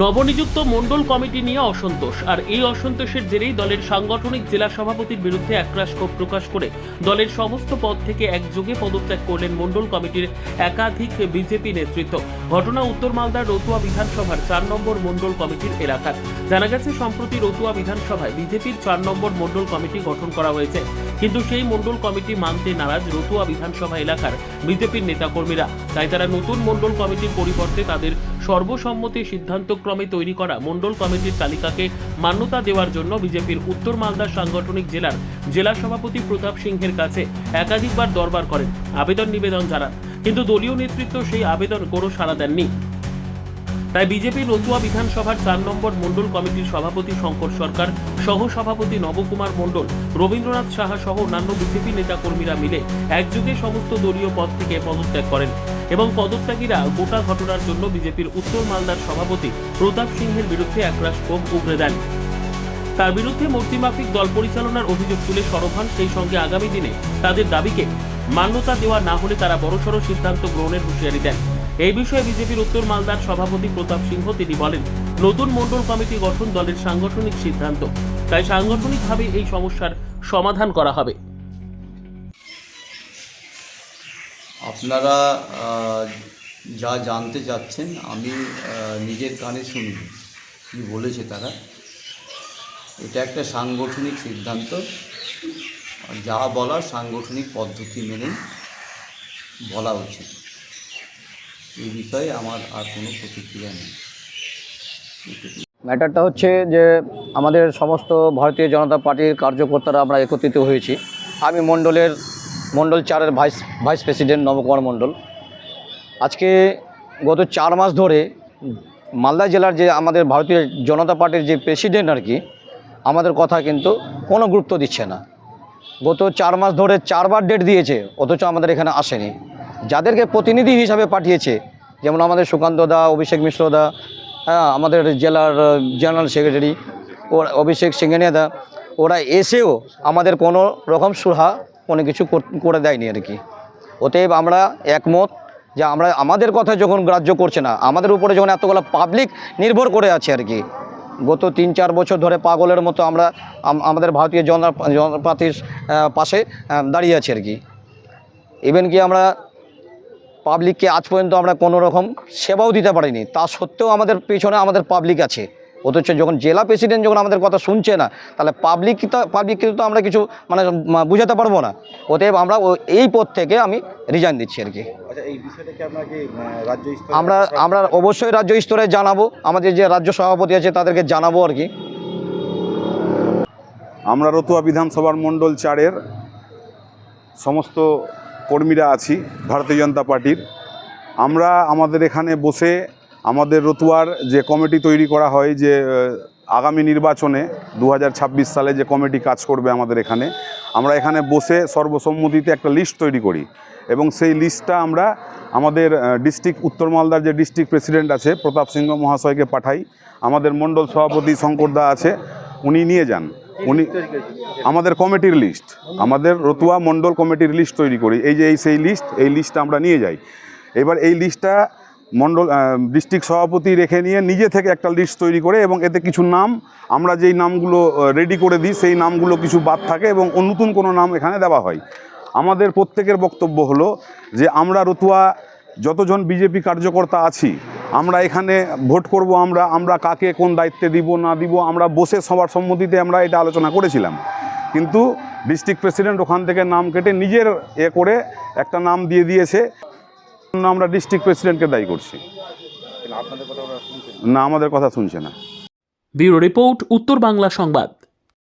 নবনিযুক্ত মণ্ডল কমিটি নিয়ে অসন্তোষ, আর এই অসন্তোষের জেরেই দলের সাংগঠনিক জেলা সভাপতির বিরুদ্ধে একরাশ ক্ষোভ প্রকাশ করে দলের সমস্ত পদ থেকে একযোগে পদত্যাগ করলেন মণ্ডল কমিটির একাধিক বিজেপি নেতৃত্ব। ঘটনা উত্তর মালদার রতুয়া বিধানসভার 4 নম্বর মণ্ডল কমিটির এলাকার। জানা গেছে, সম্প্রতি রতুয়া বিধানসভায় বিজেপির 4 নম্বর মণ্ডল কমিটি গঠন করা হয়েছে, কিন্তু সেই মণ্ডল কমিটি মানতে নারাজ রতুয়া বিধানসভা এলাকার বিজেপির নেতাকর্মীরা। তাই তারা নতুন মণ্ডল কমিটির পরিবর্তে তাদের সর্বসম্মতি সিদ্ধান্তক্রমে তৈরি করা মণ্ডল কমিটির তালিকাকে মান্যতা দেওয়ার জন্য বিজেপির উত্তর মালদা সাংগঠনিক জেলার জেলা সভাপতি প্রতাপ সিংহের কাছে একাধিকবার দরবার করেন, আবেদন নিবেদন জানান, কিন্তু দলীয় নেতৃত্ব সেই আবেদন কোনো সাড়া দেননি। তাই বিজেপি রতুয়া বিধানসভার 4 নম্বর মণ্ডল কমিটির সভাপতি শঙ্কর সরকার, সহ সভাপতি নবকুমার মণ্ডল, রবীন্দ্রনাথ সাহা সহ অন্যান্য বিজেপি নেতাকর্মীরা মিলে একযোগে সমস্ত দলীয় পদ থেকে পদত্যাগ করেন এবং পদত্যাগীরা গোটা ঘটনার জন্য বিজেপির উত্তর মালদার সভাপতি প্রতাপ সিংহের বিরুদ্ধে একরাশ ক্ষোভ উগরে দেন। তার বিরুদ্ধে মূর্তিমাফিক দল পরিচালনার অভিযোগ তুলে সরব হন। সেই সঙ্গে আগামী দিনে তাদের দাবিকে মান্যতা দেওয়া না হলে তারা বড়সড় সিদ্ধান্ত গ্রহণের হুঁশিয়ারি দেন। এই বিষয়ে বিজেপির উত্তর মালদার সভাপতি প্রতাপ সিংহ তিনি বলেন, নতুন মণ্ডল কমিটি গঠন দলের সাংগঠনিক সিদ্ধান্ত, তাই সাংগঠনিকভাবে এই সমস্যার সমাধান করা হবে। আপনারা যা জানতে চাচ্ছেন আমি নিজের কানে শুনি কি বলেছে তারা। এটা একটা সাংগঠনিক সিদ্ধান্ত, যা বলার সাংগঠনিক পদ্ধতি মেনেই বলা উচিত। এই বিষয়ে আমার আর কোনো প্রতিক্রিয়া নেই। ম্যাটারটা হচ্ছে যে আমাদের সমস্ত ভারতীয় জনতা পার্টির কার্যকর্তারা আমরা একত্রিত হয়েছি। আমি মণ্ডল 4-এর ভাইস প্রেসিডেন্ট নবকুমার মণ্ডল। আজকে গত 4 মাস ধরে মালদা জেলার যে আমাদের ভারতীয় জনতা পার্টির যে প্রেসিডেন্ট আর কি, আমাদের কথা কিন্তু কোনো গুরুত্ব দিচ্ছে না। গত 4 মাস ধরে 4বার ডেট দিয়েছে, অথচ আমাদের এখানে আসেনি। যাদেরকে প্রতিনিধি হিসাবে পাঠিয়েছে, যেমন আমাদের সুকান্ত দা, অভিষেক মিশ্র দা, আমাদের জেলার জেনারেল সেক্রেটারি অভিষেক সিংহেনিয়া দা, ওরা এসেও আমাদের কোনো রকম সুরাহা কোনো কিছু করে দেয়নি আর কি। অতএব আমরা একমত যে আমাদের কথা যখন গ্রাহ্য করছে না, আমাদের উপরে যখন এতগুলো পাবলিক নির্ভর করে আছে আর কি, গত 3-4 বছর ধরে পাগলের মতো আমরা আমাদের ভারতীয় জনতা পার্টির পাশে দাঁড়িয়ে আছি আর কি। ইভেন কি আমরা পাবলিককে আজ পর্যন্ত আমরা কোনো রকম সেবাও দিতে পারিনি, তা সত্ত্বেও আমাদের পেছনে আমাদের পাবলিক আছে। অথচ যখন জেলা প্রেসিডেন্ট যখন আমাদের কথা শুনছে না, তাহলে পাবলিককে তো আমরা কিছু মানে বুঝাতে পারবো না। অতএব আমরা এই পদ থেকে আমি রিজাইন দিচ্ছি আর কি। আচ্ছা, এই বিষয়টা কি আপনাকে রাজ্য স্তরে আমরা অবশ্যই রাজ্য স্তরে জানাবো, আমাদের যে রাজ্য সভাপতি আছে তাদেরকে জানাবো আর কি। আমরা রতুয়া বিধানসভার মণ্ডল 4-এর সমস্ত কর্মীরা আছি ভারতীয় জনতা পার্টির। আমরা আমাদের এখানে বসে আমাদের রতুয়ার যে কমিটি তৈরি করা হয়, যে আগামী নির্বাচনে 2026 সালে যে কমিটি কাজ করবে আমাদের এখানে, আমরা এখানে বসে সর্বসম্মতিতে একটা লিস্ট তৈরি করি এবং সেই লিস্টটা আমরা আমাদের ডিস্ট্রিক্ট উত্তর মালদার যে ডিস্ট্রিক্ট প্রেসিডেন্ট আছে প্রতাপ সিংহ মহাশয়কে পাঠাই। আমাদের মণ্ডল সভাপতি শঙ্কর দা আছে, উনি নিয়ে যান। উনি আমাদের কমিটির লিস্ট, আমাদের রতুয়া মণ্ডল কমিটির লিস্ট তৈরি করি। সেই লিস্টটা আমরা নিয়ে যাই। এবার এই লিস্টটা মণ্ডল ডিস্ট্রিক্ট সভাপতি রেখে নিয়ে নিজে থেকে একটা লিস্ট তৈরি করে, এবং এতে কিছু নাম আমরা যেই নামগুলো রেডি করে দিই সেই নামগুলো কিছু বাদ থাকে এবং নতুন কোনো নাম এখানে দেওয়া হয়। আমাদের প্রত্যেকের বক্তব্য হলো যে আমরা রতুয়া যতজন বিজেপি কার্যকর্তা আছি, আমরা এখানে ভোট করব, আমরা কাকে কোন দায়িত্বে দিব না দিব আমরা বসে সবার সম্মতিতে আমরা এটা আলোচনা করেছিলাম। কিন্তু ডিস্ট্রিক্ট প্রেসিডেন্ট ওখান থেকে নাম কেটে নিজের করে একটা নাম দিয়ে দিয়েছে। আমরা ডিস্ট্রিক্ট প্রেসিডেন্টকে দায়ী করছি না, আমাদের কথা শুনছে না। ব্যুরো রিপোর্ট, উত্তর বাংলা সংবাদ।